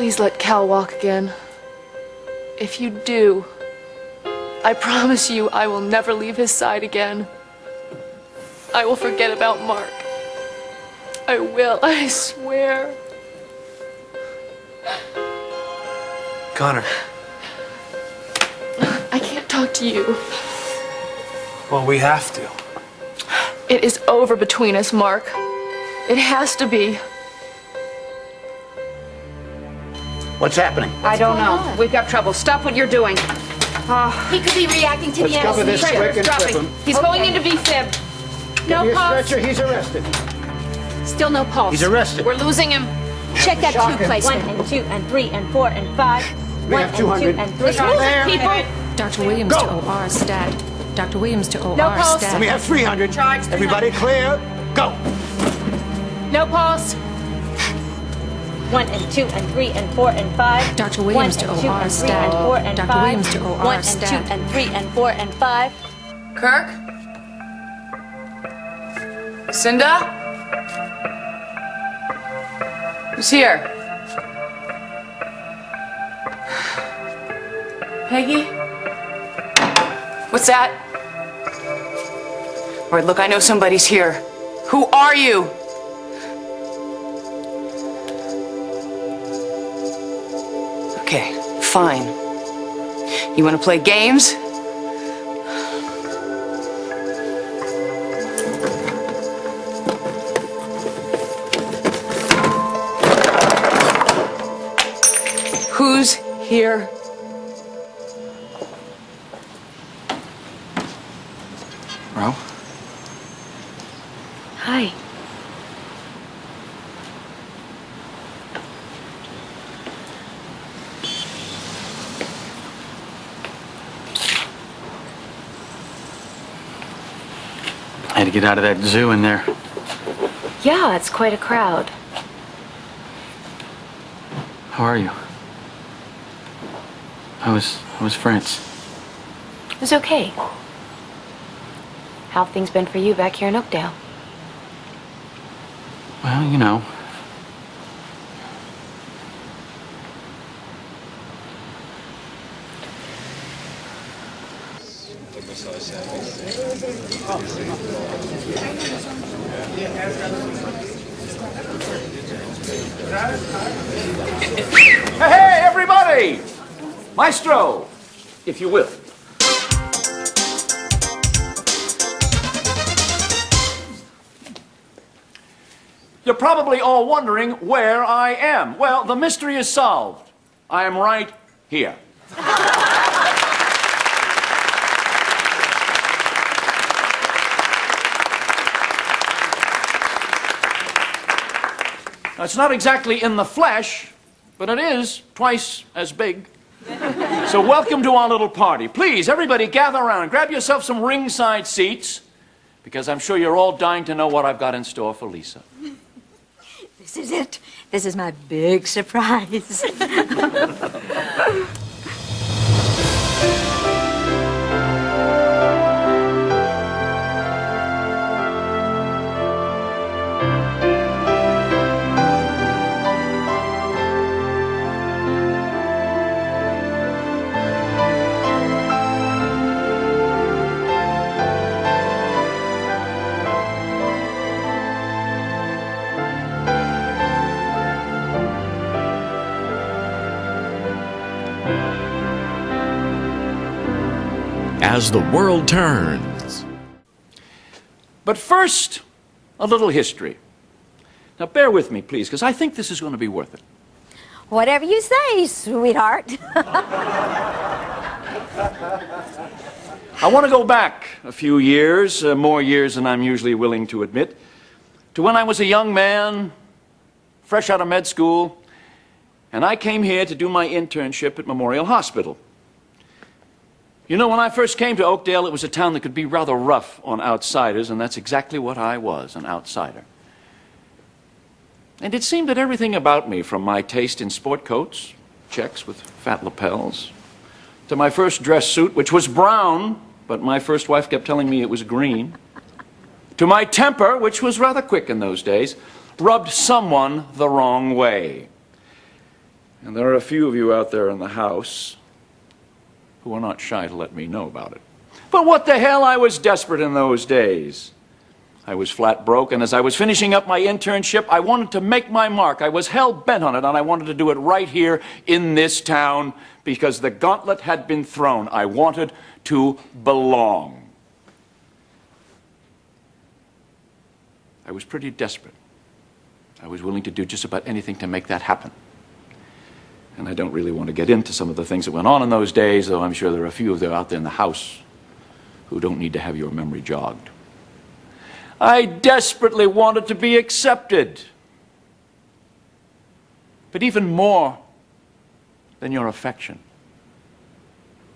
Please let Cal walk again. If you do, I promise you I will never leave his side again. I will forget about Mark. I will, I swear. Connor. I can't talk to you. Well, we have to. It is over between us, Mark. It has to be. What's happening? I don't know. We've got trouble. Stop what you're doing. He could be reacting to Let's the cover this anesthesia. quick and Dropping. clip him. He's going into V-fib. Give me No a pulse. stretcher, he's arrested. Still no pulse. He's arrested. We're losing him. Check that Shock tube him. placement. 1 and 2 and 3 and 4 and 5. We 1 have and 200. 2 and 3. Let's move it, people. Dr. Williams to OR, stat. Dr. Williams to OR, No pulse. stat. We have 300. Charge Everybody clear. Go. No pulse. 1 and 2 and 3 and 4 and 5. Dr. Williams to 1 and 2 OR, and 3 stat. and 4 and Dr. 5. Williams to OR, 1 and stat. 2 and 3 and 4 and 5. Kirk? Cinda? Who's here? Peggy? What's that? All right, look, I know somebody's here. Who are you? Okay, fine. You want to play games? Who's here? Ro? Hi. I had to get out of that zoo in there. Yeah, it's quite a crowd. How are you? How was France? It was okay. How have things been for you back here in Oakdale? Well, you know. Hey, everybody! Maestro, if you will. You're probably all wondering where I am. Well, the mystery is solved. I am right here. Now, it's not exactly in the flesh, but it is twice as big. So welcome to our little party. Please, everybody gather around. Grab yourself some ringside seats, because I'm sure you're all dying to know what I've got in store for Lisa. This is it. This is my big surprise. As the world turns. But first, a little history. Now, bear with me, please, because I think this is going to be worth it. Whatever you say, sweetheart. I want to go back a few years, more years than I'm usually willing to admit, to when I was a young man, fresh out of med school, and I came here to do my internship at Memorial Hospital. You know, when I first came to Oakdale, it was a town that could be rather rough on outsiders, and that's exactly what I was, an outsider. And it seemed that everything about me, from my taste in sport coats, checks with fat lapels, to my first dress suit, which was brown, but my first wife kept telling me it was green, to my temper, which was rather quick in those days, rubbed someone the wrong way. And there are a few of you out there in the house who are not shy to let me know about it. But what the hell, I was desperate in those days. I was flat broke, and as I was finishing up my internship, I wanted to make my mark. I was hell-bent on it, and I wanted to do it right here in this town because the gauntlet had been thrown. I wanted to belong. I was pretty desperate. I was willing to do just about anything to make that happen. And I don't really want to get into some of the things that went on in those days, though I'm sure there are a few of you out there in the house who don't need to have your memory jogged. I desperately wanted to be accepted. But even more than your affection,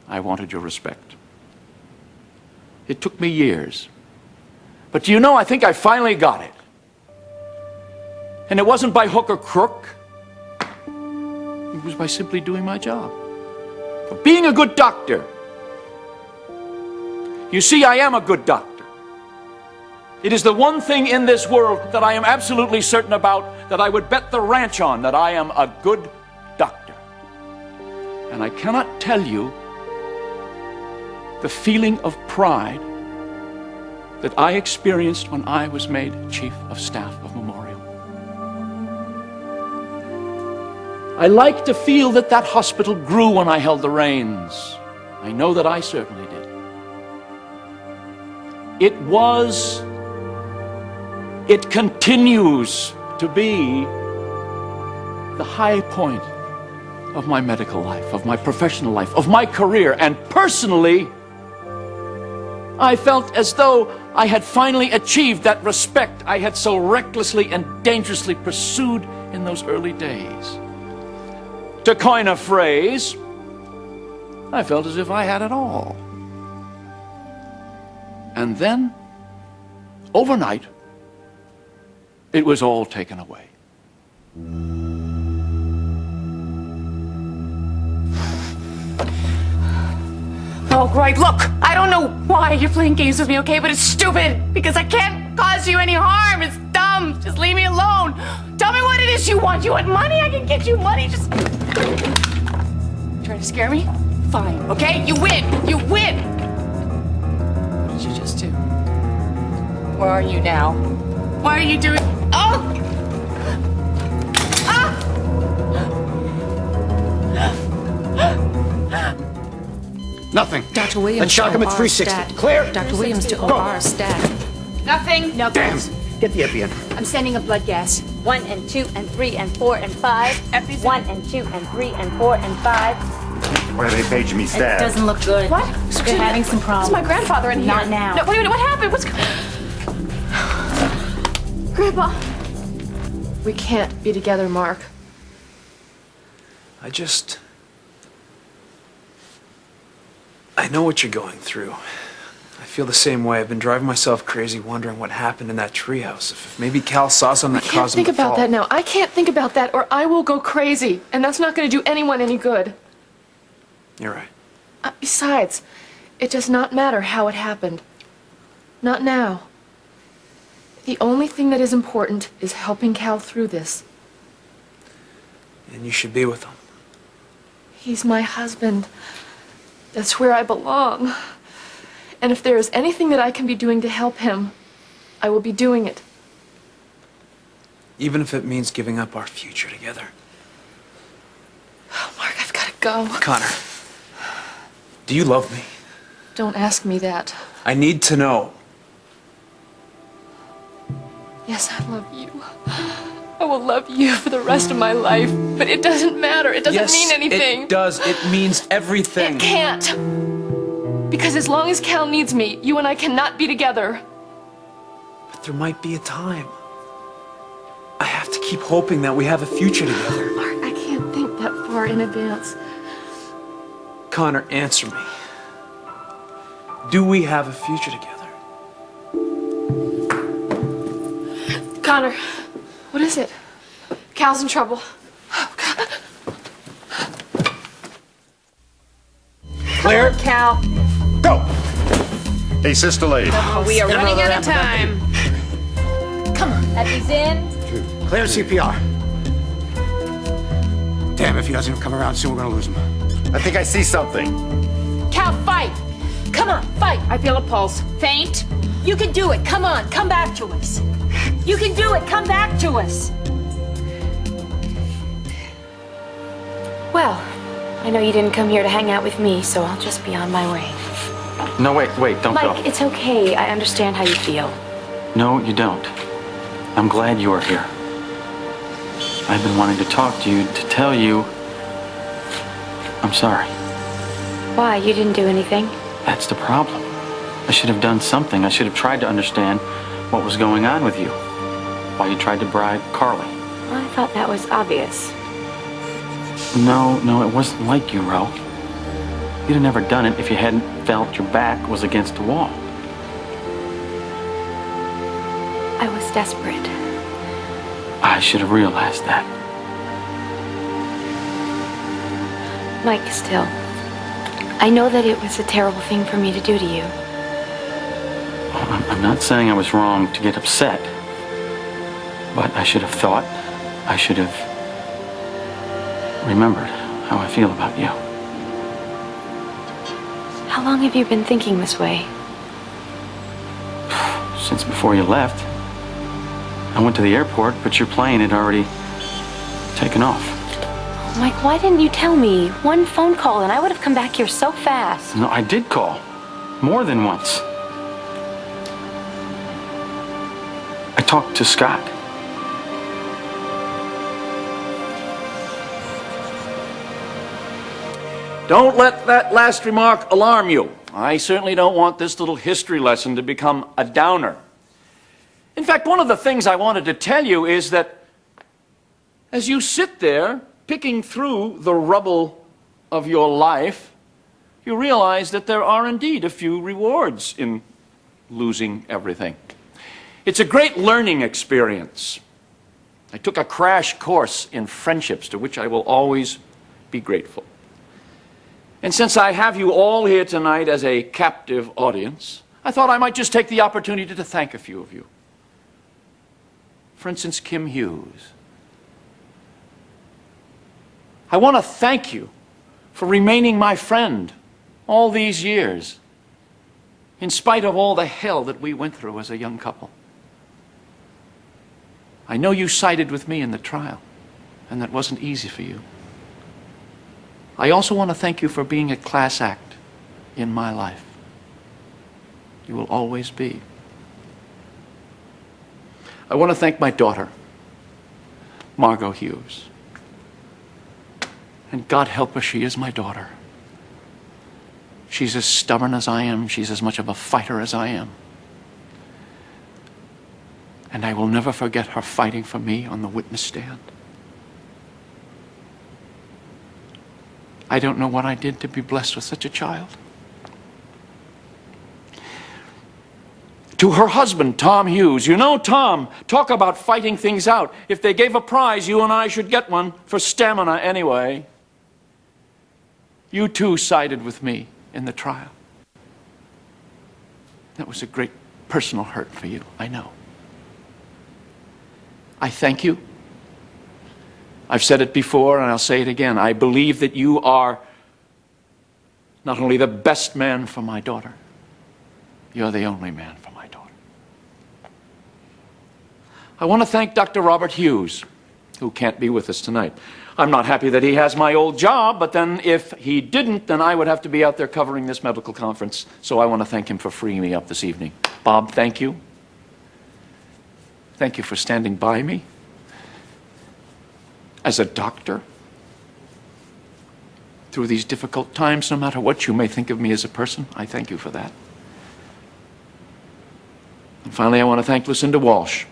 I wanted your respect. It took me years. But do you know, I think I finally got it. And it wasn't by hook or crook. It was by simply doing my job. Of being a good doctor. You see, I am a good doctor. It is the one thing in this world that I am absolutely certain about, that I would bet the ranch on, that I am a good doctor. And I cannot tell you the feeling of pride that I experienced when I was made Chief of Staff of Memorial. I like to feel that that hospital grew when I held the reins. I know that I certainly did. It continues to be the high point of my medical life, of my professional life, of my career. And personally, I felt as though I had finally achieved that respect I had so recklessly and dangerously pursued in those early days. To coin a phrase, I felt as if I had it all. And then, overnight, it was all taken away. Oh, right, look, I don't know why you're playing games with me, okay? But it's stupid, because I can't cause you any harm. It's dumb. Just leave me alone. Tell me what it is you want. You want money? I can get you money. Just... Trying to scare me? Fine, okay? You win. You win. What did you just do? Where are you now? Why are you doing... Oh! Nothing. Dr. Williams Let's shock him at to 360. stat. Clear? Dr. Williams to Go. OR stat. Nothing. No Damn. gas. Get the Epi in. I'm sending a blood gas. 1 and 2 and 3 and 4 and 5. Epi's 1 and 2 and 3 and 4 and 5. Why are they paging me, It Stat? doesn't look good. What? They're having some problems. This is my grandfather in here. Not now. No, wait a minute, what happened? Grandpa. We can't be together, Mark. I know what you're going through. I feel the same way. I've been driving myself crazy wondering what happened in that treehouse. If maybe Cal saw something that caused him to fall. I can't think about that now. I can't think about that or I will go crazy. And that's not going to do anyone any good. You're right. Besides, it does not matter how it happened. Not now. The only thing that is important is helping Cal through this. And you should be with him. He's my husband. That's where I belong. And if there is anything that I can be doing to help him, I will be doing it. Even if it means giving up our future together. Oh, Mark, I've got to go. Connor, do you love me? Don't ask me that. I need to know. Yes, I love you. I will love you for the rest of my life. But it doesn't matter. It doesn't mean anything. It does. It means everything. It can't. Because as long as Cal needs me, you and I cannot be together. But there might be a time. I have to keep hoping that we have a future together. Mark, I can't think that far in advance. Connor, answer me. Do we have a future together? Connor, what is it? Cal's in trouble. Oh, God. Clear? Cal. Go. Hey, Sister Lady. We are running out of time. Come on. Epi's in. Clear CPR. Damn, if he doesn't come around soon, we're gonna lose him. I think I see something. Cal, fight! Come on, fight! I feel a pulse. Faint? You can do it. Come on, come back to us. You can do it. Come back to us. Well, I know you didn't come here to hang out with me, so I'll just be on my way. No, wait, don't go. Mike, it's okay. I understand how you feel. No, you don't. I'm glad you are here. I've been wanting to talk to you, to tell you I'm sorry. Why? You didn't do anything. That's the problem. I should have done something. I should have tried to understand what was going on with you. Why you tried to bribe Carly. Well, I thought that was obvious. No, it wasn't like you, Ro. You'd have never done it if you hadn't felt your back was against the wall. I was desperate. I should have realized that. Mike, still, I know that it was a terrible thing for me to do to you. I'm not saying I was wrong to get upset, but I should have thought, I should have remembered how I feel about you. How long have you been thinking this way? Since before you left. I went to the airport, but your plane had already taken off. Mike, why didn't you tell me? One phone call and I would have come back here so fast. No, I did call. More than once. I talked to Scott. Don't let that last remark alarm you. I certainly don't want this little history lesson to become a downer. In fact, one of the things I wanted to tell you is that as you sit there picking through the rubble of your life, you realize that there are indeed a few rewards in losing everything. It's a great learning experience. I took a crash course in friendships to which I will always be grateful. And since I have you all here tonight as a captive audience, I thought I might just take the opportunity to thank a few of you. For instance, Kim Hughes. I want to thank you for remaining my friend all these years, in spite of all the hell that we went through as a young couple. I know you sided with me in the trial, and that wasn't easy for you. I also want to thank you for being a class act in my life. You will always be. I want to thank my daughter, Margot Hughes. And God help her, she is my daughter. She's as stubborn as I am. She's as much of a fighter as I am. And I will never forget her fighting for me on the witness stand. I don't know what I did to be blessed with such a child. To her husband, Tom Hughes. You know, Tom, talk about fighting things out. If they gave a prize, you and I should get one, for stamina anyway. You too sided with me in the trial. That was a great personal hurt for you, I know. I thank you. I've said it before and I'll say it again. I believe that you are not only the best man for my daughter, you're the only man for my daughter. I want to thank Dr. Robert Hughes, who can't be with us tonight. I'm not happy that he has my old job, but then if he didn't, then I would have to be out there covering this medical conference. So I want to thank him for freeing me up this evening. Bob, thank you. Thank you for standing by me as a doctor through these difficult times. No matter what you may think of me as a person, I thank you for that. And finally, I want to thank Lucinda Walsh,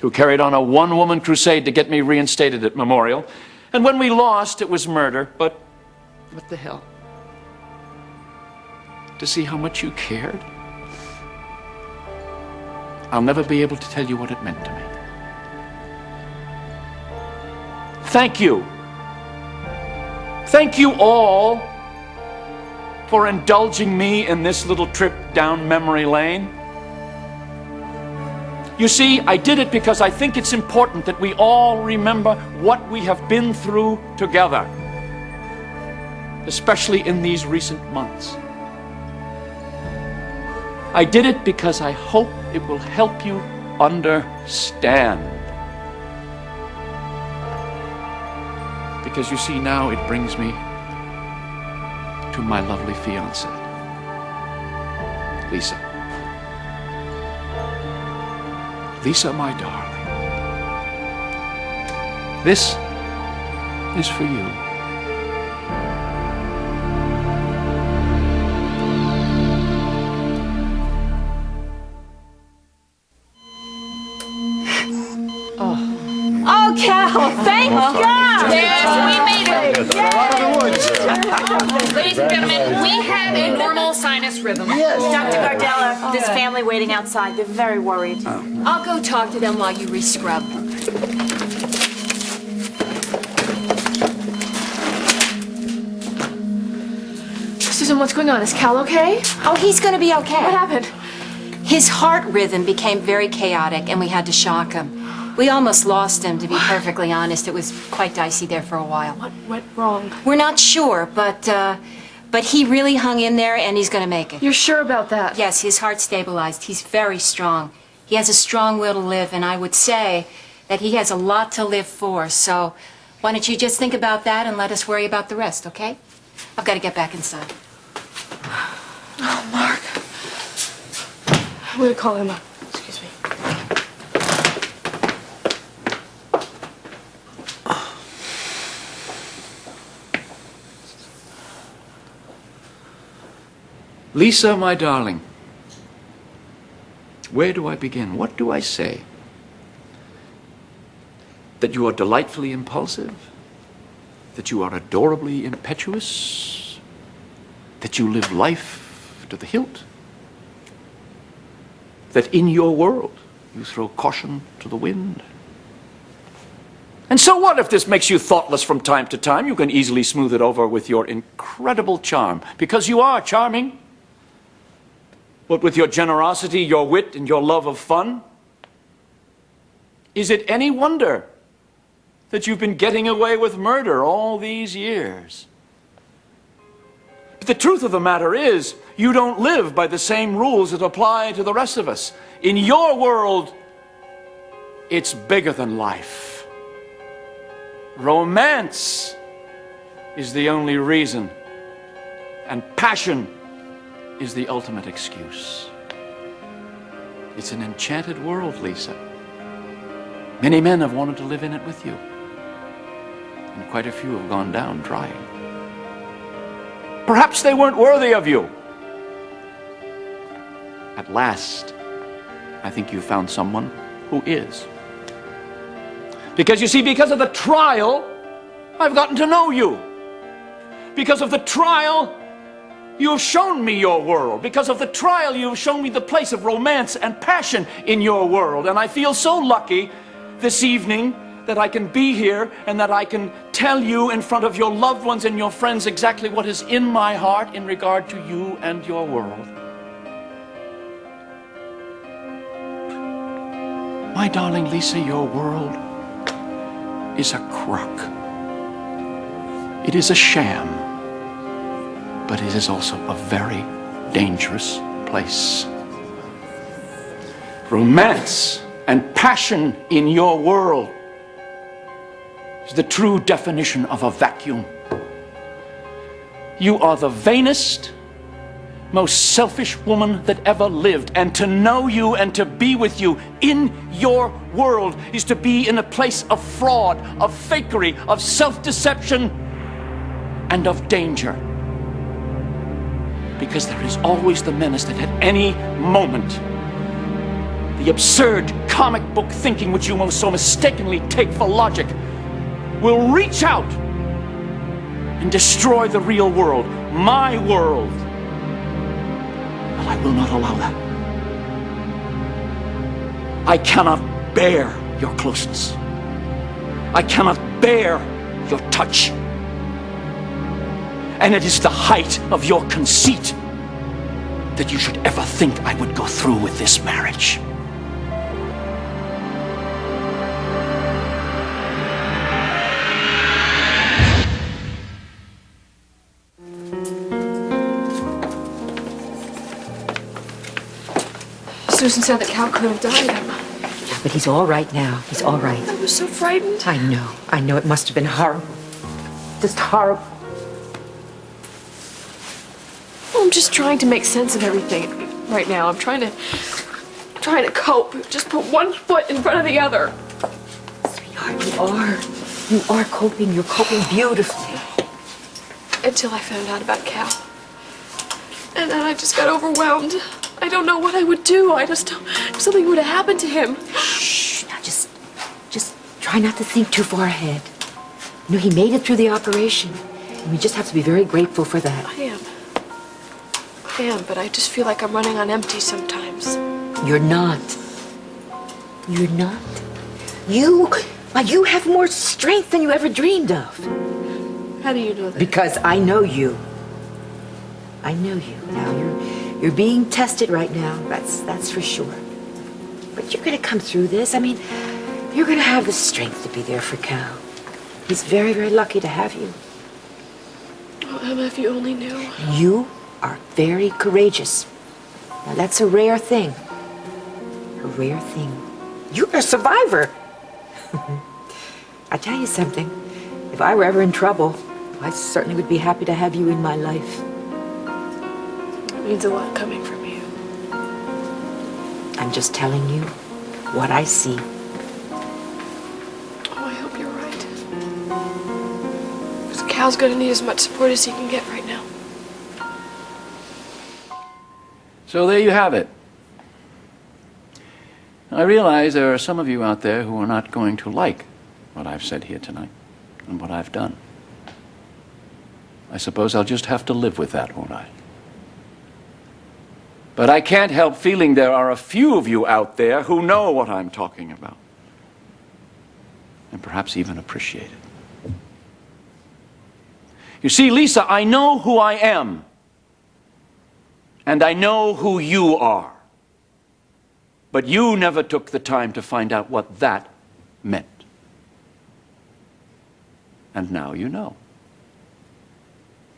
who carried on a one-woman crusade to get me reinstated at Memorial. And when we lost, it was murder, but what the hell? To see how much you cared, I'll never be able to tell you what it meant to me. Thank you. Thank you all for indulging me in this little trip down memory lane. You see, I did it because I think it's important that we all remember what we have been through together, especially in these recent months. I did it because I hope it will help you understand. Because you see, now it brings me to my lovely fiancée, Lisa. Lisa, my darling, this is for you. Oh, Cal, thank God! Yes, we made it. Ladies and gentlemen, we have a normal sinus rhythm. Dr. Gardella, this family waiting outside. They're very worried. I'll go talk to them while you rescrub. Susan, what's going on? Is Cal okay? Oh, he's gonna be okay. What happened? His heart rhythm became very chaotic and we had to shock him. We almost lost him, to be perfectly honest. It was quite dicey there for a while. What went wrong? We're not sure, but he really hung in there and he's gonna make it. You're sure about that? Yes, his heart stabilized. He's very strong. He has a strong will to live, and I would say that he has a lot to live for. So why don't you just think about that and let us worry about the rest, okay? I've got to get back inside. Oh, Mark. I'm gonna call him up. Excuse me. Lisa, my darling, where do I begin? What do I say? That you are delightfully impulsive? That you are adorably impetuous? That you live life to the hilt? That in your world you throw caution to the wind? And so what if this makes you thoughtless from time to time? You can easily smooth it over with your incredible charm, because you are charming. What with your generosity, your wit, and your love of fun? Is it any wonder that you've been getting away with murder all these years? But the truth of the matter is, you don't live by the same rules that apply to the rest of us. In your world, it's bigger than life. Romance is the only reason, and passion is the ultimate excuse. It's an enchanted world, Lisa. Many men have wanted to live in it with you, and quite a few have gone down trying. Perhaps they weren't worthy of you. At last, I think you found someone who is. Because you see, because of the trial, I've gotten to know you. Because of the trial, you have shown me your world. Because of the trial, you have shown me the place of romance and passion in your world. And I feel so lucky this evening that I can be here and that I can tell you in front of your loved ones and your friends exactly what is in my heart in regard to you and your world. My darling Lisa, your world is a crock. It is a sham. But it is also a very dangerous place. Romance and passion in your world is the true definition of a vacuum. You are the vainest, most selfish woman that ever lived, and to know you and to be with you in your world is to be in a place of fraud, of fakery, of self-deception, and of danger. Because there is always the menace that at any moment, the absurd comic book thinking which you so mistakenly take for logic will reach out and destroy the real world, my world. Well, I will not allow that. I cannot bear your closeness. I cannot bear your touch. And it is the height of your conceit that you should ever think I would go through with this marriage. Susan said that Cal could have died. Yeah, but he's all right now. He's all right. I was so frightened. I know. It must have been horrible. Just horrible. Well, I'm just trying to make sense of everything right now. I'm trying to cope. Just put one foot in front of the other. Sweetheart, you are coping. You're coping beautifully. Until I found out about Cal. And then I just got overwhelmed. I don't know what I would do. If something would have happened to him. Shh. Now just try not to think too far ahead. You know, he made it through the operation. And we just have to be very grateful for that. I am, but I just feel like I'm running on empty sometimes. You're not. You're not. You have more strength than you ever dreamed of. How do you know that? Because I know you. I know you. Now you're being tested right now. That's for sure. But you're gonna come through this. I mean, you're gonna have the strength to be there for Cal. He's very, very lucky to have you. Oh, Emma, if you only knew. You are very courageous. Now that's a rare thing. A rare thing. You're a survivor. I tell you something. If I were ever in trouble, I certainly would be happy to have you in my life. It means a lot coming from you. I'm just telling you what I see. Oh, I hope you're right. Because Cal's gonna need as much support as he can get right now. So there you have it. I realize there are some of you out there who are not going to like what I've said here tonight and what I've done. I suppose I'll just have to live with that, won't I? But I can't help feeling there are a few of you out there who know what I'm talking about. And perhaps even appreciate it. You see, Lisa, I know who I am. And I know who you are. But you never took the time to find out what that meant. And now you know.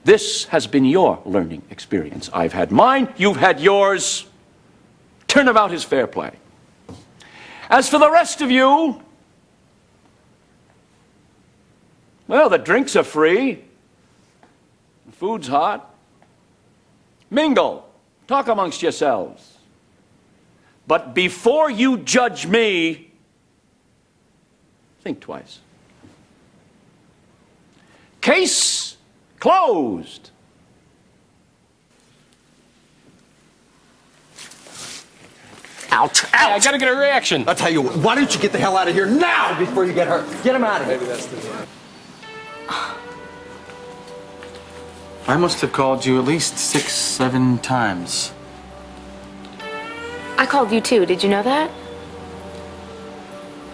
This has been your learning experience. I've had mine, you've had yours. Turnabout is fair play. As for the rest of you, well, the drinks are free. The food's hot. Mingle. Talk amongst yourselves. But before you judge me, think twice. Case closed. Ouch! Ouch! Hey, I gotta get a reaction. I'll tell you what, why don't you get the hell out of here now before you get hurt? Get him out of here. Maybe that's the one. I must have called you at least 6, 7 times. I called you too. Did you know that?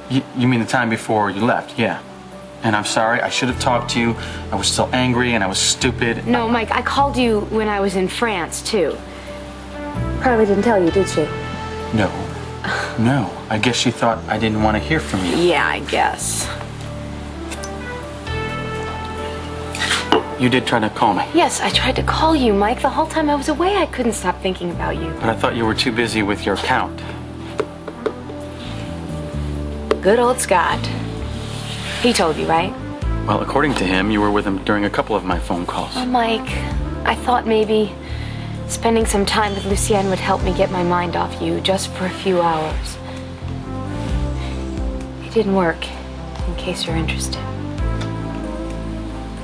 You mean the time before you left? Yeah. And I'm sorry, I should have talked to you. I was still angry and I was stupid. No, Mike, I called you when I was in France too. Carly didn't tell you, did she? No. No. I guess she thought I didn't want to hear from you. Yeah, I guess. You did try to call me. Yes, I tried to call you, Mike. The whole time I was away, I couldn't stop thinking about you. But I thought you were too busy with your account. Good old Scott. He told you, right? Well, according to him, you were with him during a couple of my phone calls. Oh, Mike, I thought maybe spending some time with Lucienne would help me get my mind off you just for a few hours. It didn't work, in case you're interested.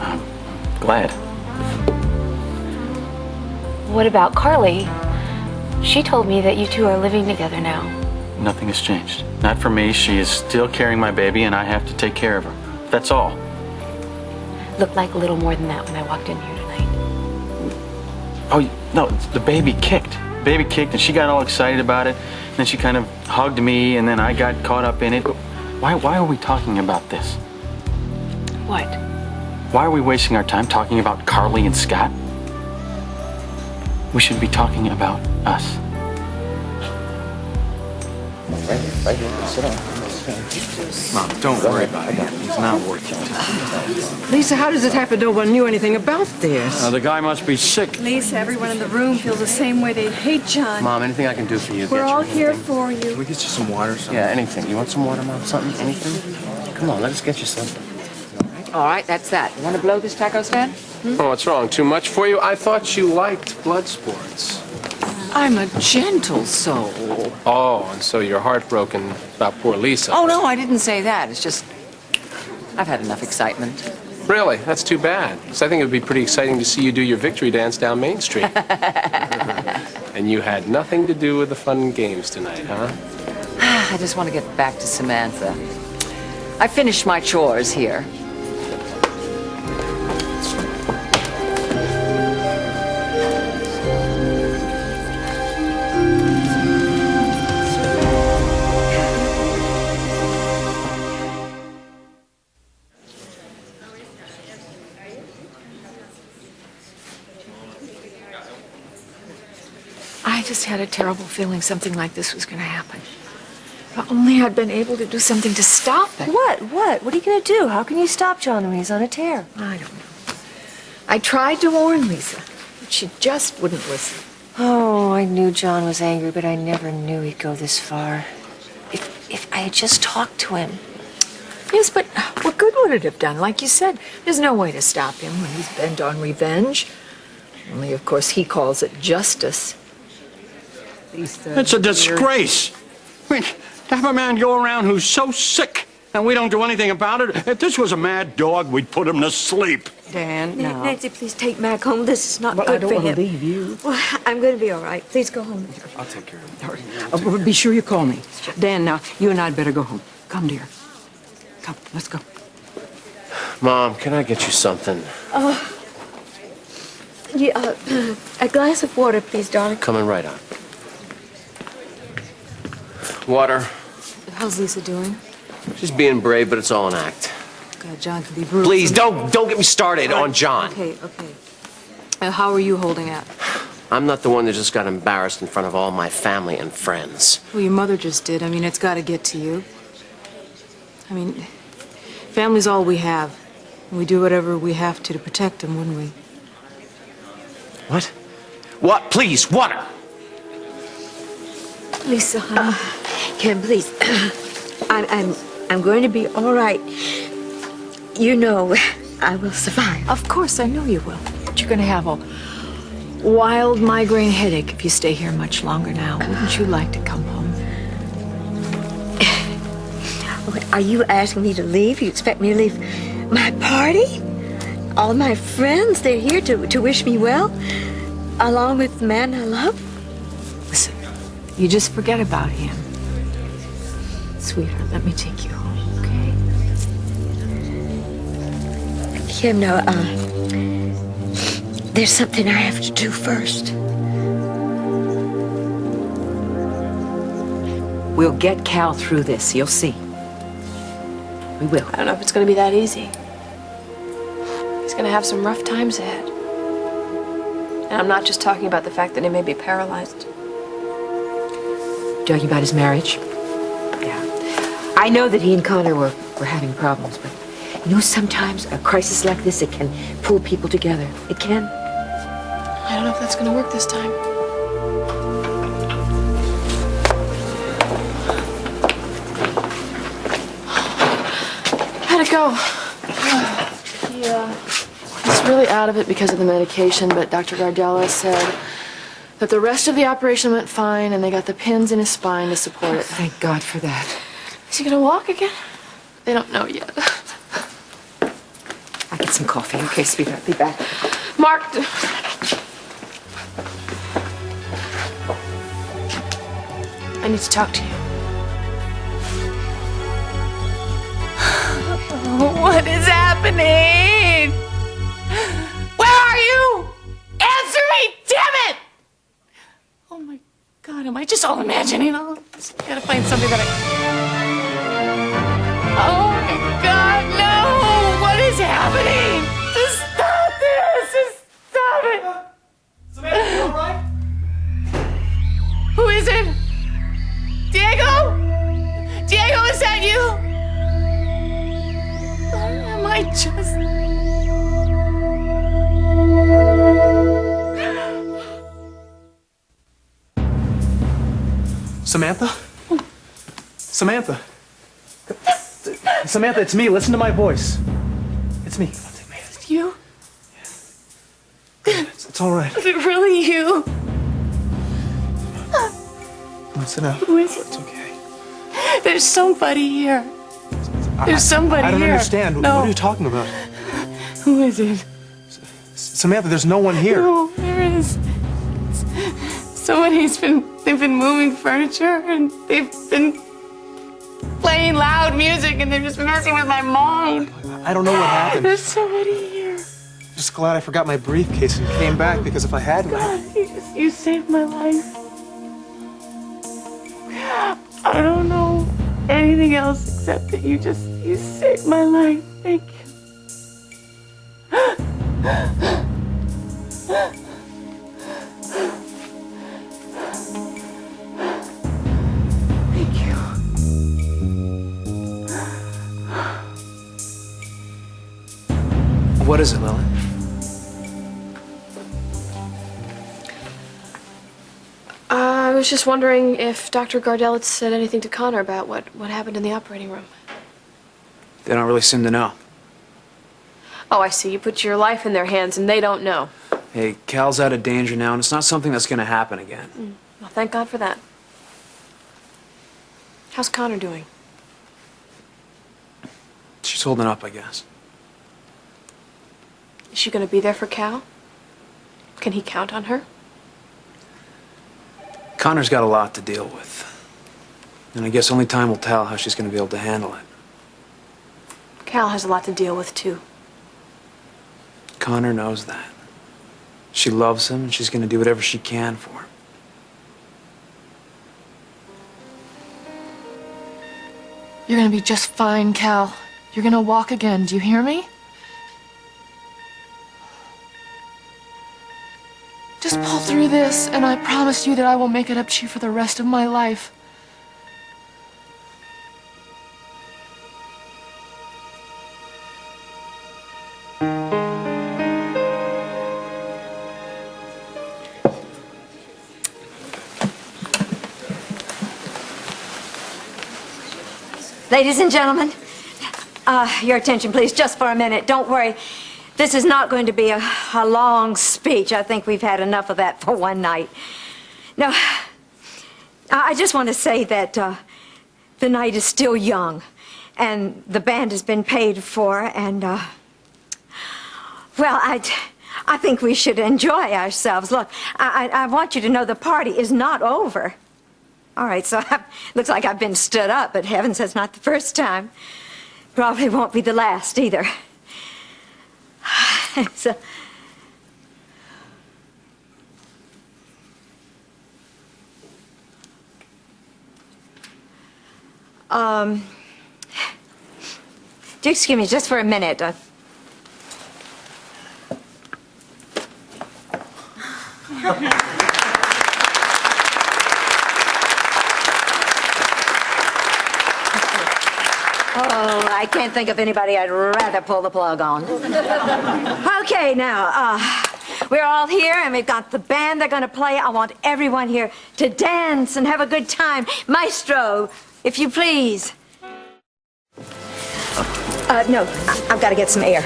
I'm glad. What about Carly? She told me that you two are living together now. Nothing has changed. Not for me. She is still carrying my baby, and I have to take care of her. That's all. Looked like a little more than that when I walked in here tonight. Oh, no, the baby kicked. Baby kicked, and she got all excited about it. And then she kind of hugged me, and then I got caught up in it. Why are we talking about this? What? Why are we wasting our time talking about Carly and Scott? We should be talking about us. Right here. Sit down. Mom, don't worry about it. He's not worth it. Lisa, how does it happen no one knew anything about this? The guy must be sick. Lisa, everyone in the room feels the same way. They hate John. Mom, anything I can do for you? We're all here for you. Can we get you some water or something? Yeah, anything. You want some water, Mom? Something? Anything? Come on, let us get you something. All right, that's that. You want to blow this taco stand? Oh, what's wrong? Too much for you? I thought you liked blood sports. I'm a gentle soul. Oh, and so you're heartbroken about poor Lisa. Oh, no, I didn't say that. It's just, I've had enough excitement. Really? That's too bad. Because I think it would be pretty exciting to see you do your victory dance down Main Street. And you had nothing to do with the fun and games tonight, huh? I just want to get back to Samantha. I finished my chores here. I just had a terrible feeling something like this was going to happen. If only I'd been able to do something to stop it. What? What are you going to do? How can you stop John when he's on a tear? I don't know. I tried to warn Lisa, but she just wouldn't listen. Oh, I knew John was angry, but I never knew he'd go this far. If I had just talked to him. Yes, but what good would it have done? Like you said, there's no way to stop him when he's bent on revenge. Only, of course, he calls it justice. It's a disgrace. I mean, to have a man go around who's so sick and we don't do anything about it. If this was a mad dog, we'd put him to sleep. Dan, no. Nancy, please take Mac home. This is not Well, good I don't for want to him. leave you. Well, I'm going to be all right. Please go home. I'll take care of it. All right. Be sure you call me. Dan, now, you and I'd better go home. Come, dear. Come, let's go. Mom, can I get you something? Yeah, a glass of water, please, darling. Coming right up. Water. How's Lisa doing? She's being brave, but it's all an act. God, John can be brutal. Please, don't get me started on John. Okay. How are you holding out? I'm not the one that just got embarrassed in front of all my family and friends. Well, your mother just did. I mean, it's got to get to you. I mean, family's all we have. We do whatever we have to protect them, wouldn't we? What? What? Please, water! Lisa, honey. Kim, please. I'm going to be all right. You know, I will survive. Of course, I know you will. But you're going to have a wild migraine headache if you stay here much longer now. Wouldn't you like to come home? Are you asking me to leave? You expect me to leave my party? All my friends, they're here to wish me well, along with the man I love. Listen, you just forget about him. Sweetheart, let me take you home, okay? Kim, no, there's something I have to do first. We'll get Cal through this, you'll see. We will. I don't know if it's going to be that easy. He's going to have some rough times ahead. And I'm not just talking about the fact that he may be paralyzed. Talking about his marriage? Yeah. I know that he and Connor were having problems, but you know, sometimes a crisis like this, it can pull people together. It can. I don't know if that's going to work this time. How'd it go? He's really out of it because of the medication, but Dr. Gardella said that the rest of the operation went fine and they got the pins in his spine to support it. Thank God for that. Is he going to walk again? They don't know yet. I'll get some coffee. Okay, sweetheart. Be back. Mark! I need to talk to you. What is happening? Where are you? Answer me, damn it! Oh my God, am I just all imagining? I gotta find something that Oh my God, no! What is happening? Just stop this! Just stop it! Samantha, you all right? Who is it? Diego? Diego, is that you? just... Samantha? Samantha? Samantha, it's me. Listen to my voice. It's me. Come on, take my hand. It's you? It's all right. Is it really you? Come on, sit down. Who is it? It's okay. There's somebody here. There's somebody here. I don't understand. No. What are you talking about? Who is it? Samantha, there's no one here. No, there is. They've been moving furniture and they've been playing loud music and they've just been messing with my mind. I don't know what happened. There's somebody here. Just glad I forgot my briefcase and came back because if I hadn't, God, you saved my life. I don't know anything else except that you saved my life. Thank you. Thank you. What is it, Lily? I was just wondering if Dr. Gardell had said anything to Connor about what happened in the operating room. They don't really seem to know. Oh, I see. You put your life in their hands and they don't know. Hey, Cal's out of danger now, and it's not something that's going to happen again. Well, thank God for that. How's Connor doing? She's holding up, I guess. Is she going to be there for Cal? Can he count on her? Connor's got a lot to deal with. And I guess only time will tell how she's going to be able to handle it. Cal has a lot to deal with, too. Connor knows that. She loves him, and she's going to do whatever she can for him. You're going to be just fine, Cal. You're going to walk again. Do you hear me? Just pull through this, and I promise you that I will make it up to you for the rest of my life. Ladies and gentlemen, your attention, please, just for a minute. Don't worry. This is not going to be a long speech. I think we've had enough of that for one night. No, I just want to say that the night is still young, and the band has been paid for, and, well, I think we should enjoy ourselves. Look, I want you to know the party is not over. All right, so looks like I've been stood up, but heavens, that's not the first time. Probably won't be the last either. So, do excuse me just for a minute. Oh, I can't think of anybody I'd rather pull the plug on. Okay, now, we're all here and we've got the band they're going to play. I want everyone here to dance and have a good time. Maestro, if you please. No, I've got to get some air.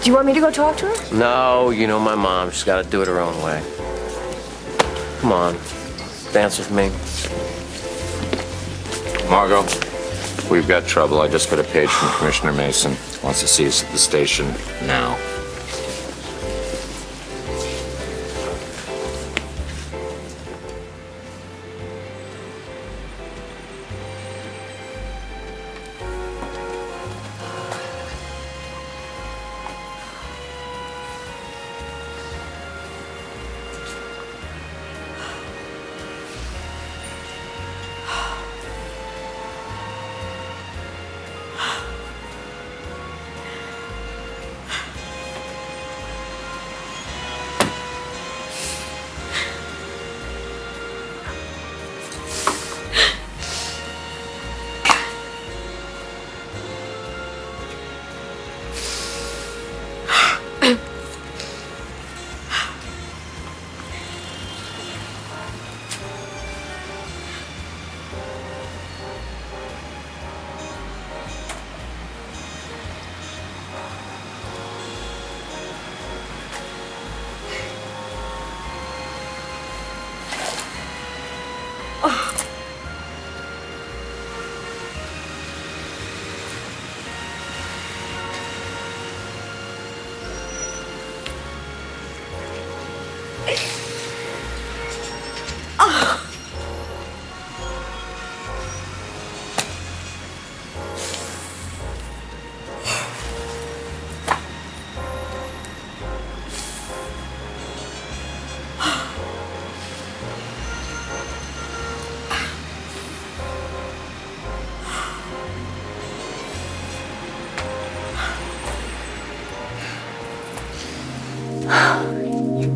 Do you want me to go talk to her? No, you know my mom. She's got to do it her own way. Come on, dance with me. Margot, we've got trouble. I just got a page from Commissioner Mason. Wants to see us at the station now.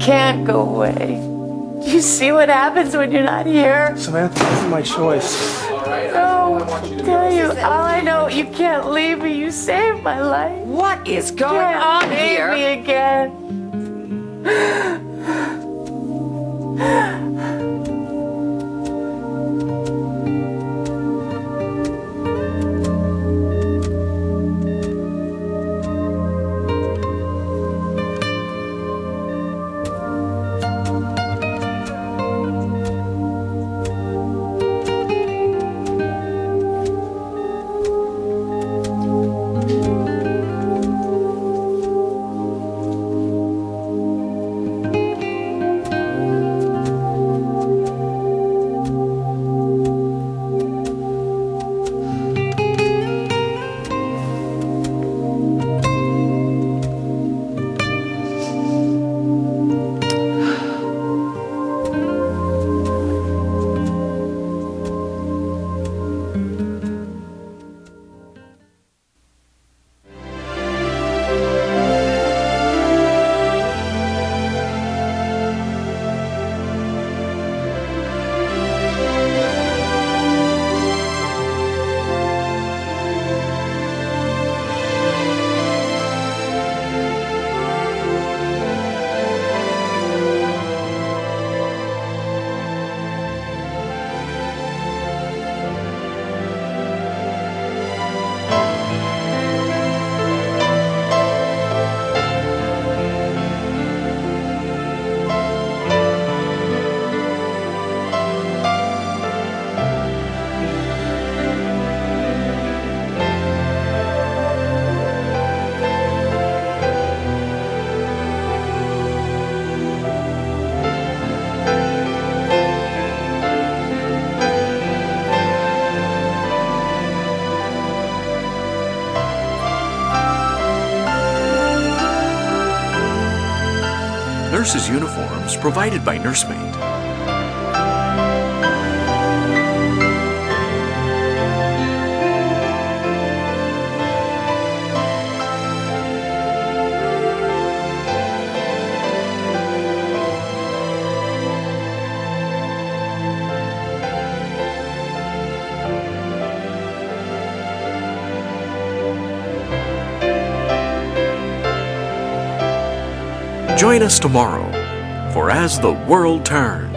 can't go away. Do you see what happens when you're not here? Samantha, this is my choice. No, I tell you, all I know, you can't leave me. You saved my life. What is going on here? Save me again. Nurses' uniforms provided by Nursemaid. Join us tomorrow for As the World Turns.